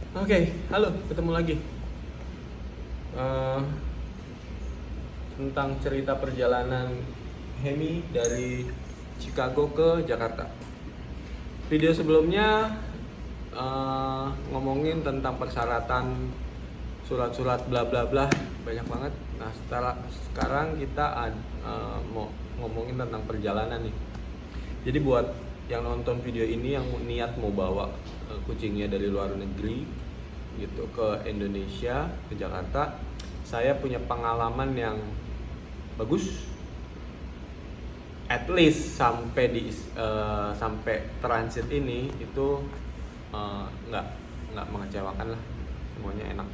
Oke, halo, ketemu lagi. Eh, Tentang cerita perjalanan Hemi dari Chicago ke Jakarta. Video sebelumnya ngomongin tentang persyaratan surat-surat bla bla bla, banyak banget. Nah, sekarang kita mau ngomongin tentang perjalanan nih. Jadi buat yang nonton video ini yang niat mau bawa kucingnya dari luar negeri gitu ke Indonesia, ke Jakarta, saya punya pengalaman yang bagus, at least sampai transit ini itu nggak mengecewakan lah, semuanya enak.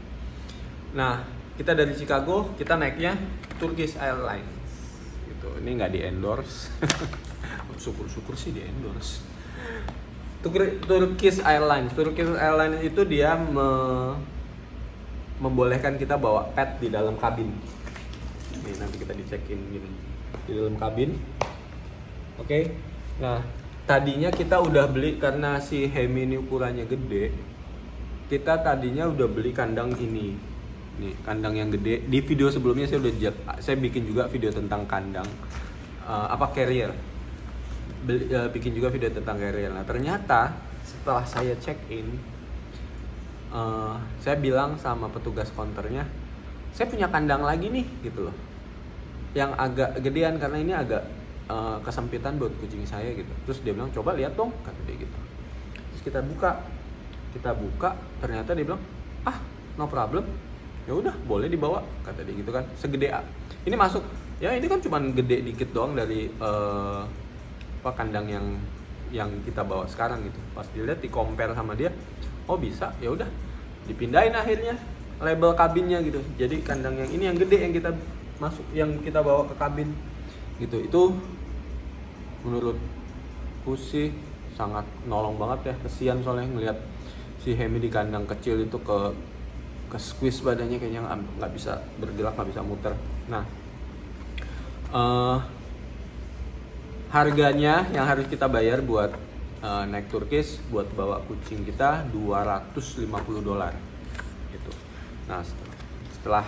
Nah, kita dari Chicago kita naiknya Turkish Airlines gitu. Ini nggak di endorse. Syukur-syukur sih di endorse. Turkish Airlines itu dia membolehkan kita bawa pet di dalam kabin. Nih, nanti kita dicekin gini di dalam kabin. Oke. Nah, tadinya kita udah beli karena si Hemi ini ukurannya gede. Kita tadinya udah beli kandang ini. Nih, kandang yang gede. Di video sebelumnya saya bikin juga video tentang kandang carrier. Bikin juga video tentang carrier. Nah, ternyata setelah saya check in, saya bilang sama petugas counternya, saya punya kandang lagi nih gitu loh, yang agak gedean karena ini agak kesempitan buat kucing saya gitu. Terus dia bilang, coba lihat dong, kata dia gitu. Terus kita buka, ternyata dia bilang, no problem, ya udah boleh dibawa, kata dia gitu kan. Segede ini masuk, ya ini kan cuman gede dikit doang dari kandang yang kita bawa sekarang gitu. Pas dilihat, di compare sama dia, oh bisa, ya udah dipindahin akhirnya label kabinnya gitu. Jadi kandang yang ini yang gede yang kita bawa ke kabin gitu. Itu menurutku sih sangat nolong banget ya. Kesian soalnya ngelihat si Hemi di kandang kecil itu ke squeeze badannya, kayaknya nggak bisa bergerak, nggak bisa muter. Nah, harganya yang harus kita bayar buat naik Turkish buat bawa kucing kita $250 gitu. Nah, setelah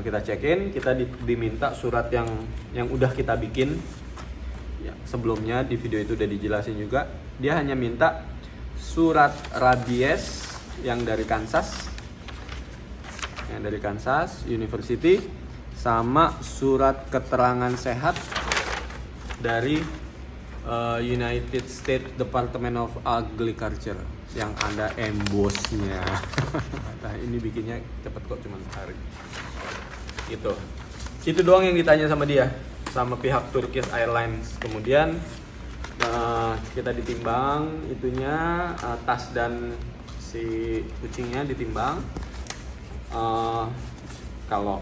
kita check in, kita diminta surat yang udah kita bikin ya, sebelumnya di video itu udah dijelasin juga. Dia hanya minta surat rabies yang dari Kansas University, sama surat keterangan sehat dari United States Department of Agriculture yang ada embossnya. Nah, ini bikinnya cepet kok, cuma sehari gitu. Itu doang yang ditanya sama dia, sama pihak Turkish Airlines. Kemudian kita ditimbang itunya, tas dan si kucingnya ditimbang. Kalau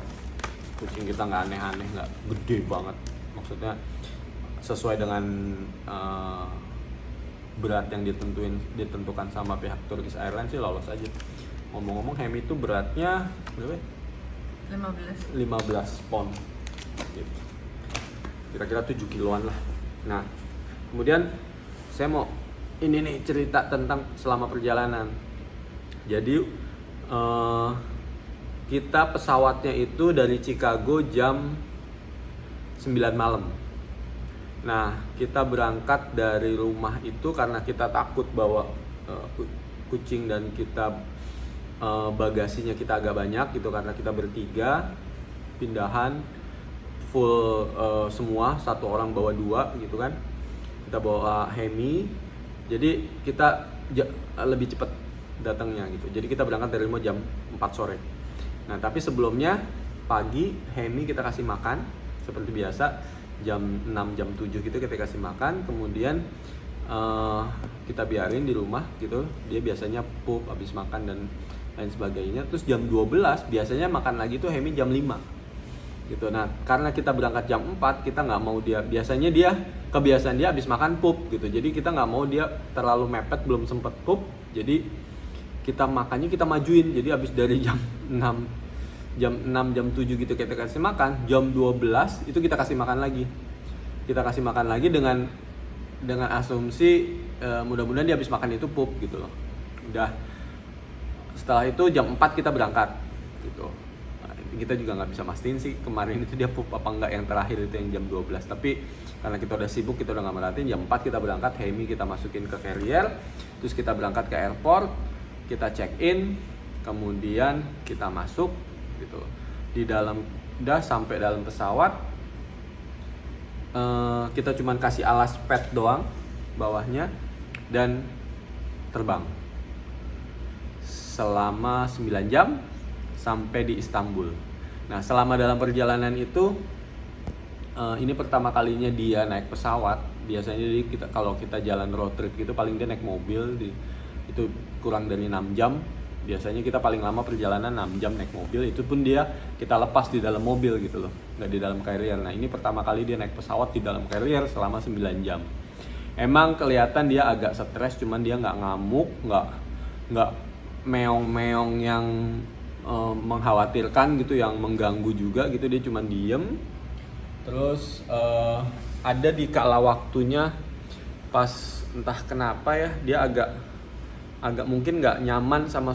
kucing kita nggak aneh-aneh, nggak gede banget, maksudnya sesuai dengan berat yang ditentukan sama pihak Turkish Airlines sih lolos aja. Ngomong-ngomong, Hemi itu beratnya berapa? 15 pound gitu. Kira-kira 7 kiloan lah. Nah, kemudian saya mau ini nih cerita tentang selama perjalanan. Jadi kita pesawatnya itu dari Chicago jam 9 malam. Nah, kita berangkat dari rumah itu karena kita takut bawa kucing dan kita bagasinya kita agak banyak gitu, karena kita bertiga pindahan full semua, satu orang bawa 2 gitu kan. Kita bawa Hemi, jadi kita lebih cepat datangnya gitu. Jadi kita berangkat dari rumah jam 4 sore. Nah, tapi sebelumnya pagi Hemi kita kasih makan seperti biasa. Jam 6, jam 7 gitu kita kasih makan, kemudian kita biarin di rumah gitu. Dia biasanya pup habis makan dan lain sebagainya. Terus jam 12 biasanya makan lagi tuh Hemi jam 5 gitu. Nah, karena kita berangkat jam 4, kita nggak mau kebiasaan dia habis makan pup gitu. Jadi kita nggak mau dia terlalu mepet, belum sempet pup. Jadi kita makannya kita majuin. Jadi habis dari jam 6, jam 7 gitu kita kasih makan, jam 12 itu kita kasih makan lagi. Kita kasih makan lagi dengan asumsi mudah-mudahan dia habis makan itu pup gitu loh. Udah setelah itu jam 4 kita berangkat gitu. Nah, kita juga nggak bisa mastiin sih kemarin itu dia pup apa enggak yang terakhir itu yang jam 12, tapi karena kita udah sibuk, kita udah nggak merhatiin. Jam 4 kita berangkat, Hemi kita masukin ke carrier, terus kita berangkat ke airport, kita check in, kemudian kita masuk gitu. Di dalam, udah sampai dalam pesawat, kita cuman kasih alas pad doang bawahnya dan terbang selama 9 jam sampai di Istanbul. Nah, selama dalam perjalanan itu ini pertama kalinya dia naik pesawat. Biasanya kita kalau kita jalan road trip gitu paling dia naik mobil itu kurang dari 6 jam. Biasanya kita paling lama perjalanan 6 jam naik mobil, itu pun kita lepas di dalam mobil gitu loh, nggak di dalam carrier. Nah, ini pertama kali dia naik pesawat di dalam carrier selama 9 jam. Emang kelihatan dia agak stres, cuman dia nggak ngamuk, nggak meong-meong yang mengkhawatirkan gitu, yang mengganggu juga gitu. Dia cuman diem. Terus ada di kala waktunya pas entah kenapa ya, dia agak mungkin nggak nyaman sama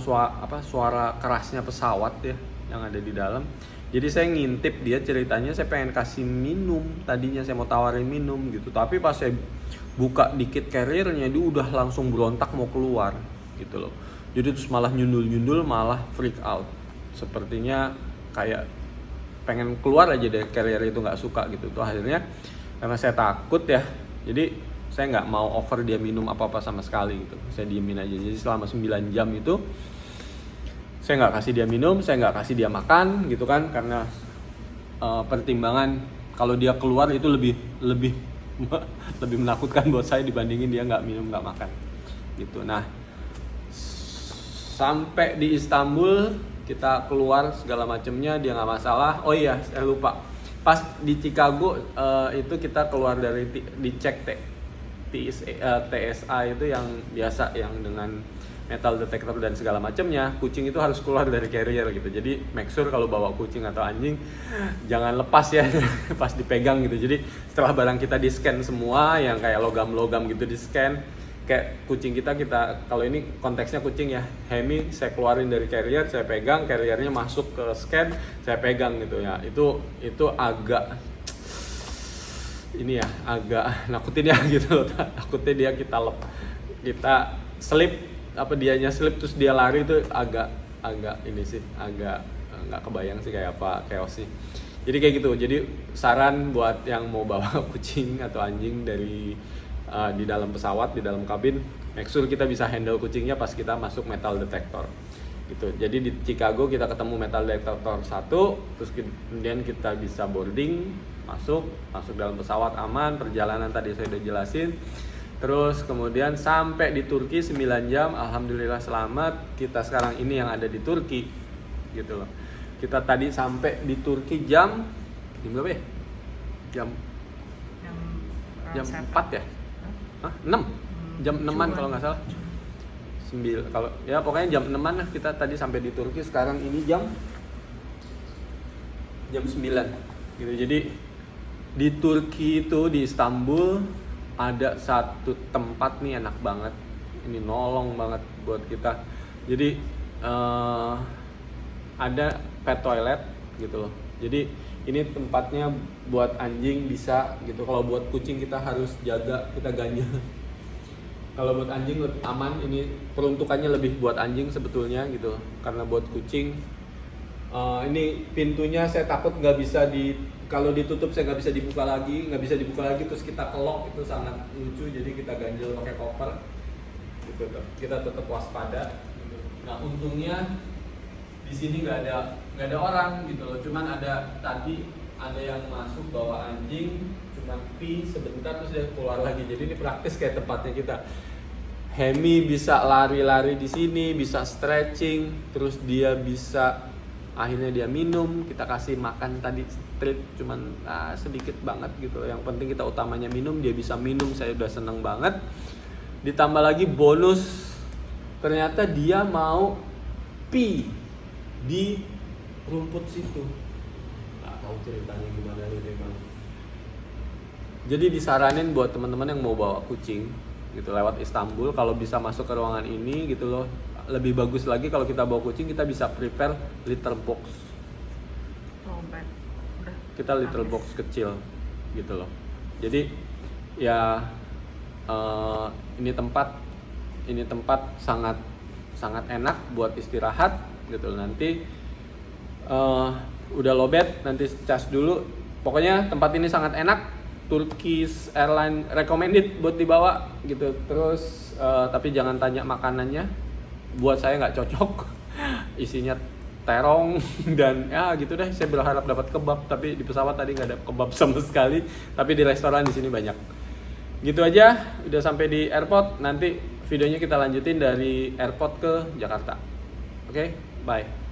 suara kerasnya pesawat ya yang ada di dalam. Jadi saya ngintip dia, ceritanya saya pengen kasih minum, tadinya saya mau tawarin minum gitu, tapi pas saya buka dikit carriernya dia udah langsung berontak mau keluar gitu loh. Jadi terus malah nyundul, malah freak out, sepertinya kayak pengen keluar aja dari carrier itu, nggak suka gitu. Tuh akhirnya karena saya takut ya, jadi saya nggak mau offer dia minum apa-apa sama sekali gitu, saya diemin aja. Jadi selama 9 jam itu saya nggak kasih dia minum, saya nggak kasih dia makan gitu kan, karena pertimbangan kalau dia keluar itu lebih menakutkan buat saya dibandingin dia nggak minum nggak makan gitu. Nah, sampai di Istanbul kita keluar segala macamnya dia nggak masalah. Oh iya, saya lupa, pas di Chicago itu kita keluar dari dicek TSA itu yang biasa, yang dengan metal detector dan segala macamnya. Kucing itu harus keluar dari carrier gitu. Jadi make sure kalau bawa kucing atau anjing jangan lepas ya pas dipegang gitu. Jadi setelah barang kita di scan semua, yang kayak logam-logam gitu di scan, kayak kucing kita kalau ini konteksnya kucing ya, Hemi saya keluarin dari carrier, saya pegang, carriernya masuk ke scan, saya pegang gitu ya. Itu agak ini ya, agak nakutin ya gitu loh. Takutnya kita slip, dianya slip terus dia lari, itu agak ini sih, agak nggak kebayang sih kayak apa chaos sih. Jadi kayak gitu. Jadi saran buat yang mau bawa kucing atau anjing di dalam pesawat, di dalam kabin, make sure kita bisa handle kucingnya pas kita masuk metal detector gitu. Jadi di Chicago kita ketemu metal detector 1, terus kemudian kita bisa boarding, masuk dalam pesawat aman. Perjalanan tadi saya udah jelasin. Terus kemudian sampai di Turki 9 jam, alhamdulillah selamat. Kita sekarang ini yang ada di Turki gitu loh. Kita tadi sampai di Turki jam berapa ya? Jam 4 ya? Hah? 6? Jam 6-an kalau nggak salah. 9, kalau ya pokoknya jam 6-an lah kita tadi sampai di Turki. Sekarang ini jam 9 gitu. Jadi di Turki itu, di Istanbul, ada satu tempat nih enak banget, ini nolong banget buat kita. Jadi ada pet toilet gitu loh. Jadi ini tempatnya buat anjing bisa gitu. Kalau buat kucing kita harus jaga, kita ganjel. Kalau buat anjing lebih aman, ini peruntukannya lebih buat anjing sebetulnya gitu. Karena buat kucing ini pintunya saya takut nggak bisa kalau ditutup saya nggak bisa dibuka lagi terus kita kelok, itu sangat lucu. Jadi kita ganjel pakai koper gitu, kita tetap waspada gitu. Nah, untungnya di sini nggak ada orang gitu loh, cuman ada yang masuk bawa anjing, cuman sebentar terus dia keluar lagi. Jadi ini praktis kayak tempatnya kita. Hemi bisa lari-lari di sini, bisa stretching, terus dia bisa akhirnya dia minum. Kita kasih makan tadi treat cuman sedikit banget gitu. Yang penting kita utamanya minum, dia bisa minum, saya udah seneng banget. Ditambah lagi bonus, ternyata dia mau pee di rumput situ. Nggak tahu ceritanya gimana nih memang. Jadi disaranin buat teman-teman yang mau bawa kucing gitu lewat Istanbul, kalau bisa masuk ke ruangan ini gitu loh, lebih bagus lagi kalau kita bawa kucing, kita bisa prepare litter box. Kita litter box kecil gitu loh. Jadi ya ini tempat sangat enak buat istirahat gitu. Nanti udah lowbat, nanti cas dulu. Pokoknya tempat ini sangat enak. Turkish Airlines recommended buat dibawa gitu. Terus tapi jangan tanya makanannya, buat saya nggak cocok. Isinya terong dan ya gitu deh. Saya berharap dapat kebab, tapi di pesawat tadi nggak ada kebab sama sekali. Tapi di restoran di sini banyak. Gitu aja, udah sampai di airport. Nanti videonya kita lanjutin dari airport ke Jakarta. Oke, bye.